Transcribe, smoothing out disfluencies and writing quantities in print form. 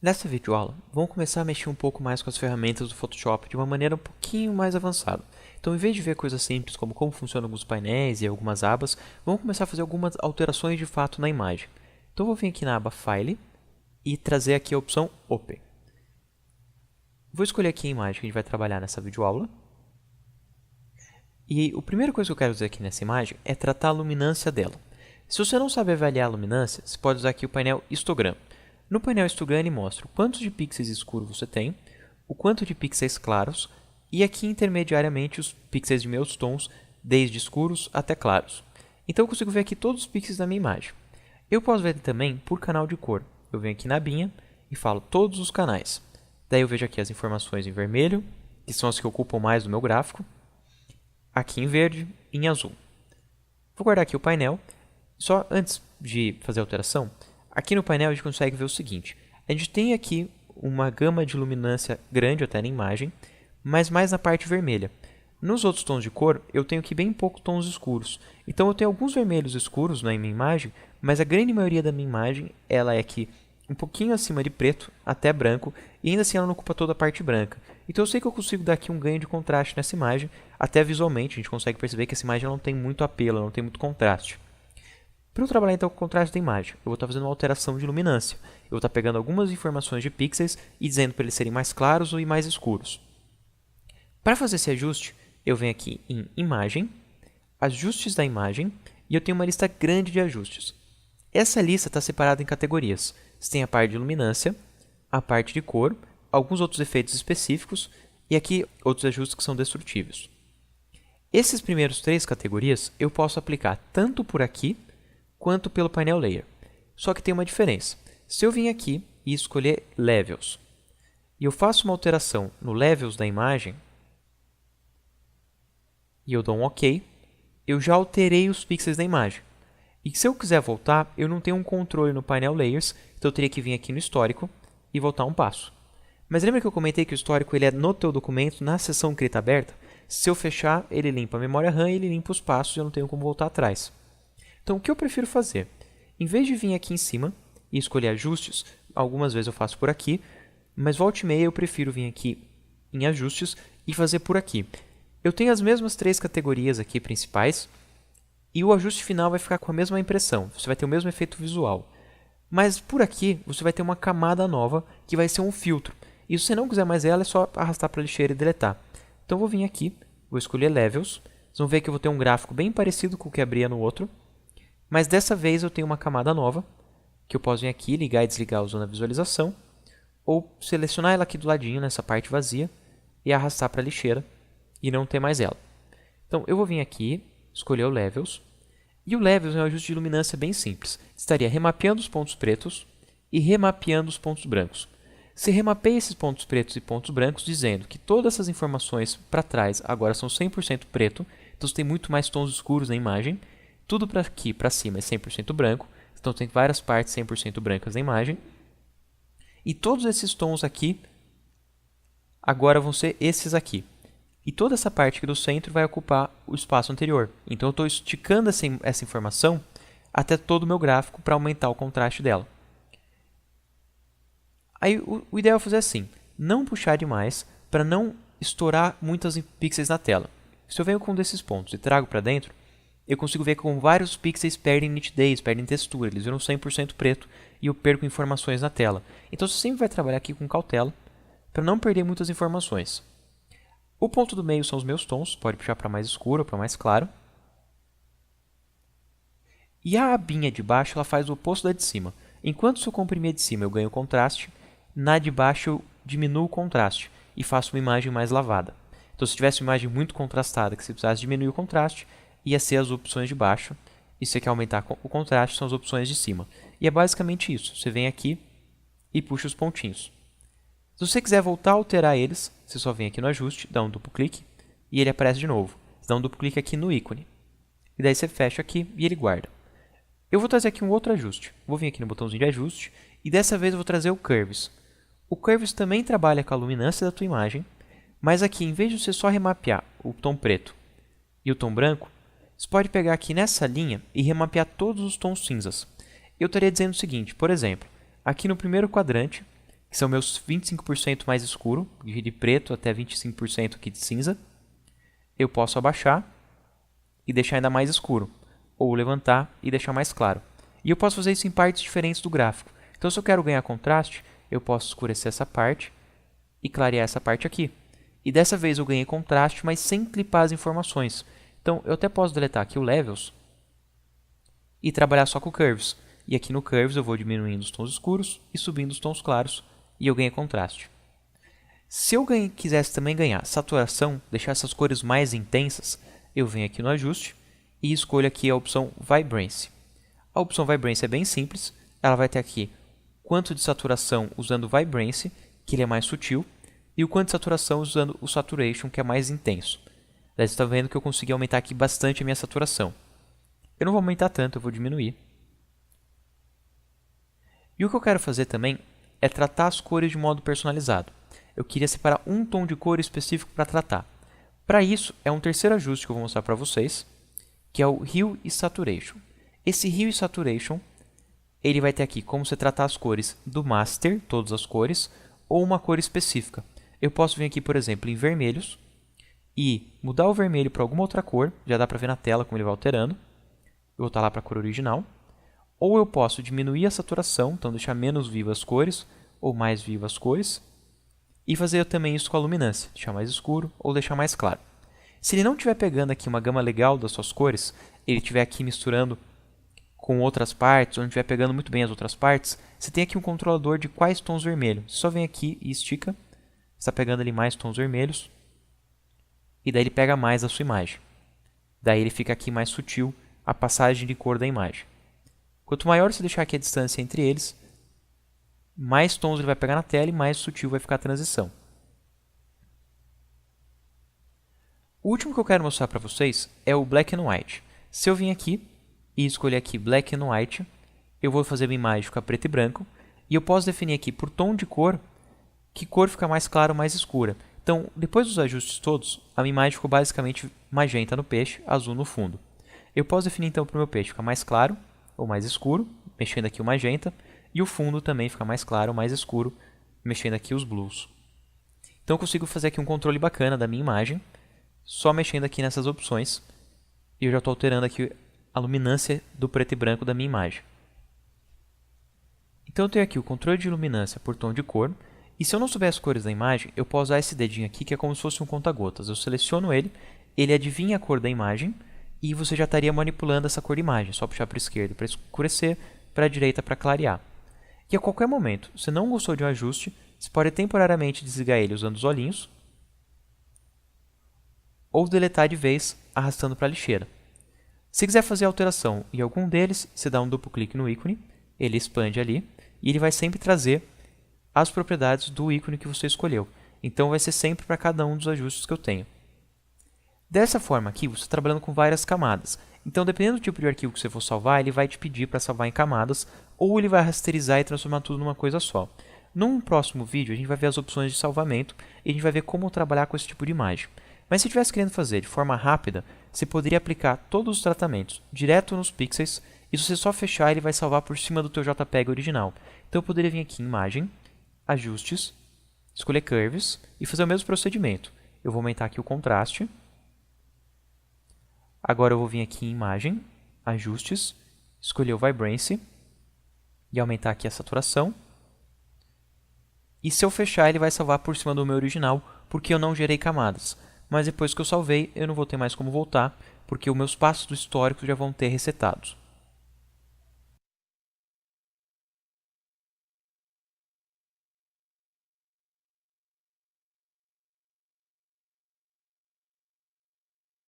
Nessa videoaula, vamos começar a mexer um pouco mais com as ferramentas do Photoshop de uma maneira um pouquinho mais avançada. Então, em vez de ver coisas simples como funcionam alguns painéis e algumas abas, vamos começar a fazer algumas alterações de fato na imagem. Então, eu vou vir aqui na aba File e trazer aqui a opção Open. Vou escolher aqui a imagem que a gente vai trabalhar nessa videoaula. E a primeira coisa que eu quero fazer aqui nessa imagem é tratar a luminância dela. Se você não sabe avaliar a luminância, você pode usar aqui o painel Histogram. No painel Histogram ele mostra o quanto de pixels escuros você tem, o quanto de pixels claros e aqui intermediariamente os pixels de meus tons, desde escuros até claros. Então eu consigo ver aqui todos os pixels da minha imagem. Eu posso ver também por canal de cor. Eu venho aqui na abinha e falo todos os canais. Daí eu vejo aqui as informações em vermelho, que são as que ocupam mais do meu gráfico, aqui em verde e em azul. Vou guardar aqui o painel. Só antes de fazer a alteração, aqui no painel a gente consegue ver o seguinte. A gente tem aqui uma gama de luminância grande até na imagem, mas mais na parte vermelha. Nos outros tons de cor, eu tenho aqui bem poucos tons escuros. Então eu tenho alguns vermelhos escuros na minha imagem, mas a grande maioria da minha imagem ela é aqui um pouquinho acima de preto, até branco, e ainda assim ela não ocupa toda a parte branca. Então eu sei que eu consigo dar aqui um ganho de contraste nessa imagem, até visualmente a gente consegue perceber que essa imagem não tem muito apelo, não tem muito contraste. Para eu trabalhar então com o contraste da imagem, eu vou estar fazendo uma alteração de luminância. Eu vou estar pegando algumas informações de pixels e dizendo para eles serem mais claros ou mais escuros. Para fazer esse ajuste, eu venho aqui em Imagem, Ajustes da imagem, e eu tenho uma lista grande de ajustes. Essa lista está separada em categorias. Você tem a parte de luminância, a parte de cor, alguns outros efeitos específicos e aqui outros ajustes que são destrutivos. Essas primeiras três categorias eu posso aplicar tanto por aqui quanto pelo painel Layer. Só que tem uma diferença. Se eu vim aqui e escolher Levels, e eu faço uma alteração no Levels da imagem, e eu dou um OK, eu já alterei os pixels da imagem. E se eu quiser voltar, eu não tenho um controle no painel Layers, então eu teria que vir aqui no histórico e voltar um passo. Mas lembra que eu comentei que o histórico ele é no teu documento, na seção Crita Aberta? Se eu fechar, ele limpa a memória RAM e ele limpa os passos e eu não tenho como voltar atrás. Então, o que eu prefiro fazer? Em vez de vir aqui em cima e escolher ajustes, algumas vezes eu faço por aqui, mas volta e meia eu prefiro vir aqui em ajustes e fazer por aqui. Eu tenho as mesmas três categorias aqui principais e o ajuste final vai ficar com a mesma impressão, você vai ter o mesmo efeito visual. Mas por aqui você vai ter uma camada nova que vai ser um filtro. E se você não quiser mais ela, é só arrastar para a lixeira e deletar. Então eu vou vir aqui, vou escolher Levels, vocês vão ver que eu vou ter um gráfico bem parecido com o que abria no outro. Mas dessa vez eu tenho uma camada nova, que eu posso vir aqui, ligar e desligar usando a visualização, ou selecionar ela aqui do ladinho, nessa parte vazia, e arrastar para a lixeira, e não ter mais ela. Então eu vou vir aqui, escolher o Levels, e o Levels é um ajuste de luminância bem simples. Estaria remapeando os pontos pretos e remapeando os pontos brancos. Se remapeia esses pontos pretos e pontos brancos, dizendo que todas essas informações para trás agora são 100% preto, então você tem muito mais tons escuros na imagem. Tudo para aqui, para cima, é 100% branco. Então, tem várias partes 100% brancas na imagem. E todos esses tons aqui, agora vão ser esses aqui. E toda essa parte aqui do centro vai ocupar o espaço anterior. Então, eu estou esticando essa informação até todo o meu gráfico para aumentar o contraste dela. Aí, o ideal é fazer assim. Não puxar demais para não estourar muitos pixels na tela. Se eu venho com um desses pontos e trago para dentro, eu consigo ver que com vários pixels perdem nitidez, perdem textura, eles viram 100% preto e eu perco informações na tela. Então você sempre vai trabalhar aqui com cautela para não perder muitas informações. O ponto do meio são os meus tons, pode puxar para mais escuro ou para mais claro. E a abinha de baixo ela faz o oposto da de cima. Enquanto se eu comprimir a de cima eu ganho contraste, na de baixo eu diminuo o contraste e faço uma imagem mais lavada. Então se tivesse uma imagem muito contrastada que você precisasse diminuir o contraste, ia ser as opções de baixo, e se você quer aumentar o contraste, são as opções de cima. E é basicamente isso, você vem aqui e puxa os pontinhos. Se você quiser voltar a alterar eles, você só vem aqui no ajuste, dá um duplo clique, e ele aparece de novo. Você dá um duplo clique aqui no ícone, e daí você fecha aqui e ele guarda. Eu vou trazer aqui um outro ajuste, vou vir aqui no botãozinho de ajuste, e dessa vez eu vou trazer o Curves. O Curves também trabalha com a luminância da tua imagem, mas aqui, em vez de você só remapear o tom preto e o tom branco, você pode pegar aqui nessa linha e remapear todos os tons cinzas. Eu estaria dizendo o seguinte, por exemplo, aqui no primeiro quadrante, que são meus 25% mais escuro, de preto até 25% aqui de cinza. Eu posso abaixar e deixar ainda mais escuro, ou levantar e deixar mais claro. E eu posso fazer isso em partes diferentes do gráfico. Então, se eu quero ganhar contraste, eu posso escurecer essa parte e clarear essa parte aqui. E dessa vez eu ganhei contraste, mas sem clipar as informações. Então, eu até posso deletar aqui o Levels e trabalhar só com o Curves. E aqui no Curves eu vou diminuindo os tons escuros e subindo os tons claros, e eu ganhei contraste. Se eu quisesse também ganhar saturação, deixar essas cores mais intensas, eu venho aqui no ajuste e escolho aqui a opção Vibrance. A opção Vibrance é bem simples, ela vai ter aqui quanto de saturação usando Vibrance, que ele é mais sutil, e o quanto de saturação usando o Saturation, que é mais intenso. Daí você está vendo que eu consegui aumentar aqui bastante a minha saturação. Eu não vou aumentar tanto, eu vou diminuir. E o que eu quero fazer também é tratar as cores de modo personalizado. Eu queria separar um tom de cor específico para tratar. Para isso, é um terceiro ajuste que eu vou mostrar para vocês, que é o Hue e Saturation. Esse Hue e Saturation, ele vai ter aqui como você tratar as cores do master, todas as cores, ou uma cor específica. Eu posso vir aqui, por exemplo, em vermelhos e mudar o vermelho para alguma outra cor, já dá para ver na tela como ele vai alterando. Eu vou voltar lá para a cor original. Ou eu posso diminuir a saturação, então deixar menos vivas as cores, ou mais vivas as cores, e fazer também isso com a luminância, deixar mais escuro ou deixar mais claro. Se ele não estiver pegando aqui uma gama legal das suas cores, ele estiver aqui misturando com outras partes, ou não estiver pegando muito bem as outras partes, você tem aqui um controlador de quais tons vermelhos. Você só vem aqui e estica, está pegando ali mais tons vermelhos, e daí ele pega mais a sua imagem. Daí ele fica aqui mais sutil a passagem de cor da imagem. Quanto maior você deixar aqui a distância entre eles, mais tons ele vai pegar na tela e mais sutil vai ficar a transição. O último que eu quero mostrar para vocês é o Black and White. Se eu vim aqui e escolher aqui Black and White, eu vou fazer minha imagem ficar preto e branco, e eu posso definir aqui por tom de cor, que cor fica mais clara ou mais escura. Então, depois dos ajustes todos, a minha imagem ficou basicamente magenta no peixe, azul no fundo. Eu posso definir então para o meu peixe ficar mais claro ou mais escuro, mexendo aqui o magenta, e o fundo também fica mais claro ou mais escuro, mexendo aqui os blues. Então eu consigo fazer aqui um controle bacana da minha imagem, só mexendo aqui nessas opções, e eu já estou alterando aqui a luminância do preto e branco da minha imagem. Então eu tenho aqui o controle de luminância por tom de cor, e se eu não souber as cores da imagem, eu posso usar esse dedinho aqui, que é como se fosse um conta-gotas. Eu seleciono ele, ele adivinha a cor da imagem, e você já estaria manipulando essa cor de imagem. Só puxar para a esquerda para escurecer, para a direita para clarear. E a qualquer momento, se não gostou de um ajuste, você pode temporariamente desligar ele usando os olhinhos, ou deletar de vez arrastando para a lixeira. Se quiser fazer alteração em algum deles, você dá um duplo clique no ícone, ele expande ali, e ele vai sempre trazer as propriedades do ícone que você escolheu. Então vai ser sempre para cada um dos ajustes que eu tenho. Dessa forma aqui, você está trabalhando com várias camadas. Então, dependendo do tipo de arquivo que você for salvar, ele vai te pedir para salvar em camadas, ou ele vai rasterizar e transformar tudo numa coisa só. Num próximo vídeo, a gente vai ver as opções de salvamento e a gente vai ver como trabalhar com esse tipo de imagem. Mas se estivesse querendo fazer de forma rápida, você poderia aplicar todos os tratamentos direto nos pixels, e se você só fechar, ele vai salvar por cima do teu JPEG original. Então, eu poderia vir aqui em Imagem, Ajustes, escolher Curves e fazer o mesmo procedimento. Eu vou aumentar aqui o contraste. Agora eu vou vir aqui em Imagem, Ajustes, escolher o Vibrance e aumentar aqui a saturação. E se eu fechar, ele vai salvar por cima do meu original, porque eu não gerei camadas. Mas depois que eu salvei, eu não vou ter mais como voltar, porque os meus passos do histórico já vão ter resetados.